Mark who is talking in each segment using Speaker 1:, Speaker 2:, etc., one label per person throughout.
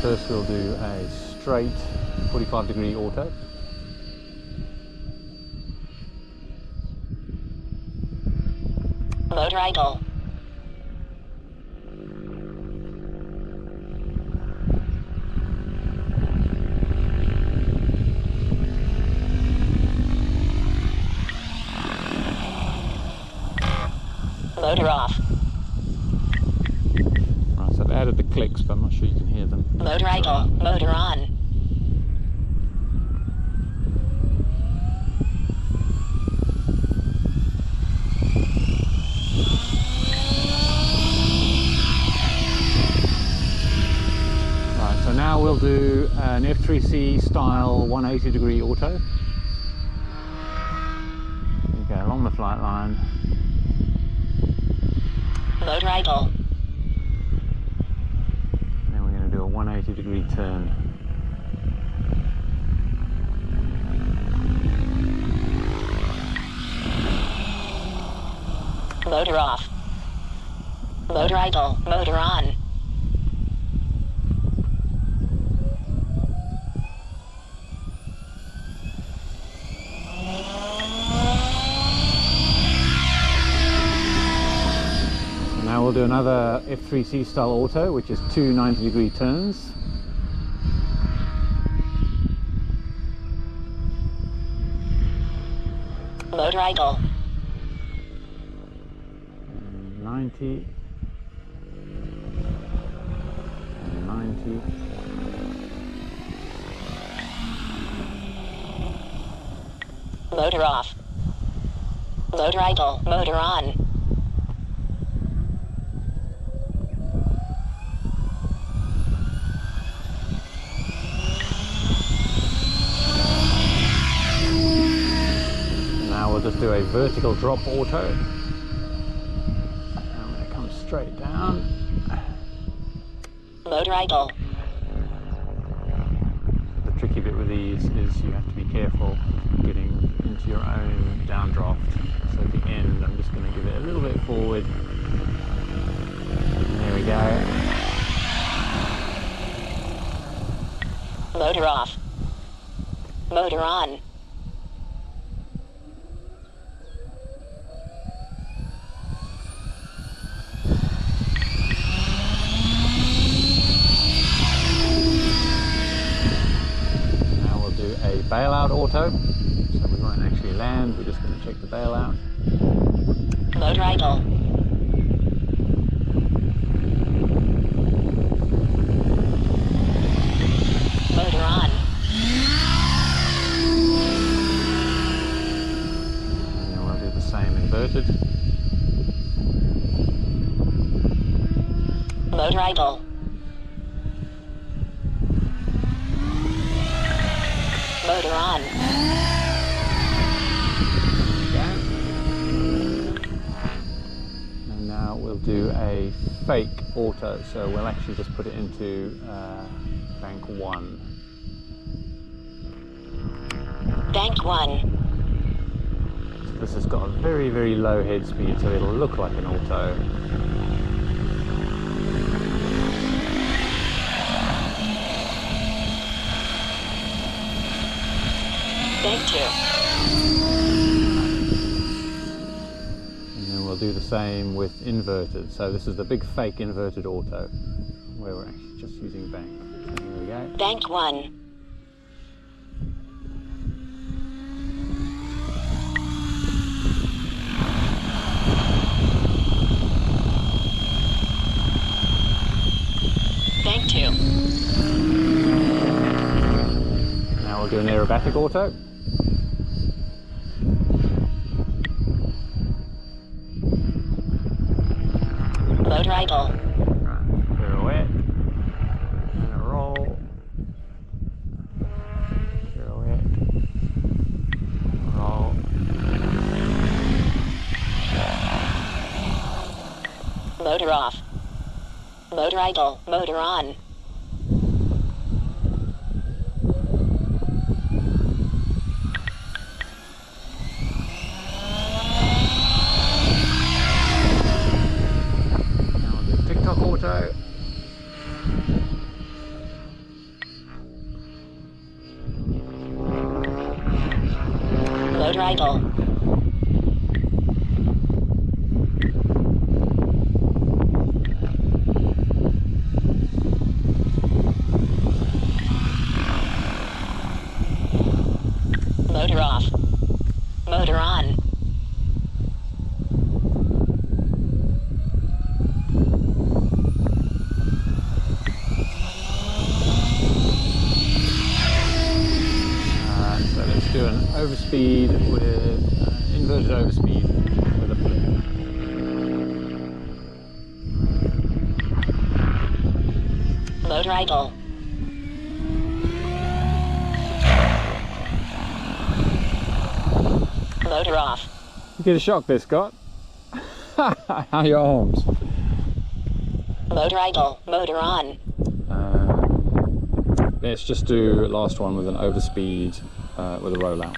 Speaker 1: First we'll do a straight 45-degree auto.
Speaker 2: Motor idle. Motor off.
Speaker 1: Right, so I've added the clicks, but I'm not sure you can hear them.
Speaker 2: Motor idle. Motor on.
Speaker 1: Right, so now we'll do an F3C style 180-degree auto. You go along the flight line.
Speaker 2: Motor idle.
Speaker 1: Then we're going to do a 180-degree turn.
Speaker 2: Motor off. Motor idle. Motor on.
Speaker 1: Now we'll do another F3C style auto, which is two 90-degree turns.
Speaker 2: Motor idle.
Speaker 1: 90 and 90.
Speaker 2: Motor off. Motor idle. Motor on.
Speaker 1: Now we'll just do a vertical drop auto. I'm going to come straight down.
Speaker 2: Motor idle.
Speaker 1: The tricky bit with these is you have to be careful getting into your own downdraft. So at the end, I'm just going to give it a little bit forward. There we go.
Speaker 2: Motor off. Motor on.
Speaker 1: Bailout Auto, so we won't actually land, we're just going to check the bailout.
Speaker 2: Motor idle. Motor on.
Speaker 1: And then we'll do the same inverted.
Speaker 2: Motor idle. Motor on.
Speaker 1: Okay. And now we'll do a fake auto, so we'll actually just put it into bank 1.
Speaker 2: Bank 1.
Speaker 1: So this has got a very, very low head speed, so it'll look like an auto.
Speaker 2: Bank 2.
Speaker 1: And then we'll do the same with inverted. So this is the big fake inverted auto, where we're actually just using bank. So here we go.
Speaker 2: Bank 1. Bank 2.
Speaker 1: Now we'll do an aerobatic auto.
Speaker 2: Motor idle.
Speaker 1: Right, pirouette, and a roll, pirouette, roll.
Speaker 2: Motor off. Motor idle. Motor on.
Speaker 1: Now we'll do Tictoc Auto. overspeed with inverted overspeed with a flip.
Speaker 2: Motor idle. Motor off.
Speaker 1: You get a shock there, Scott. How are your arms?
Speaker 2: Motor idle. Motor on.
Speaker 1: Let's just do last one with an overspeed with a rollout.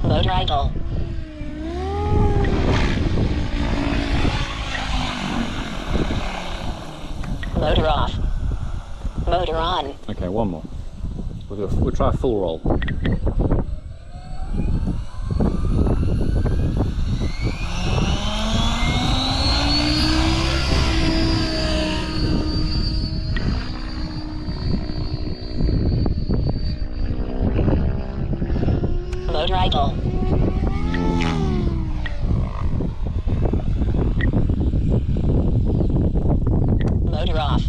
Speaker 2: Motor idle. Motor off. Motor on.
Speaker 1: Okay, one more. We'll try a full roll.
Speaker 2: Motor idle. Motor off.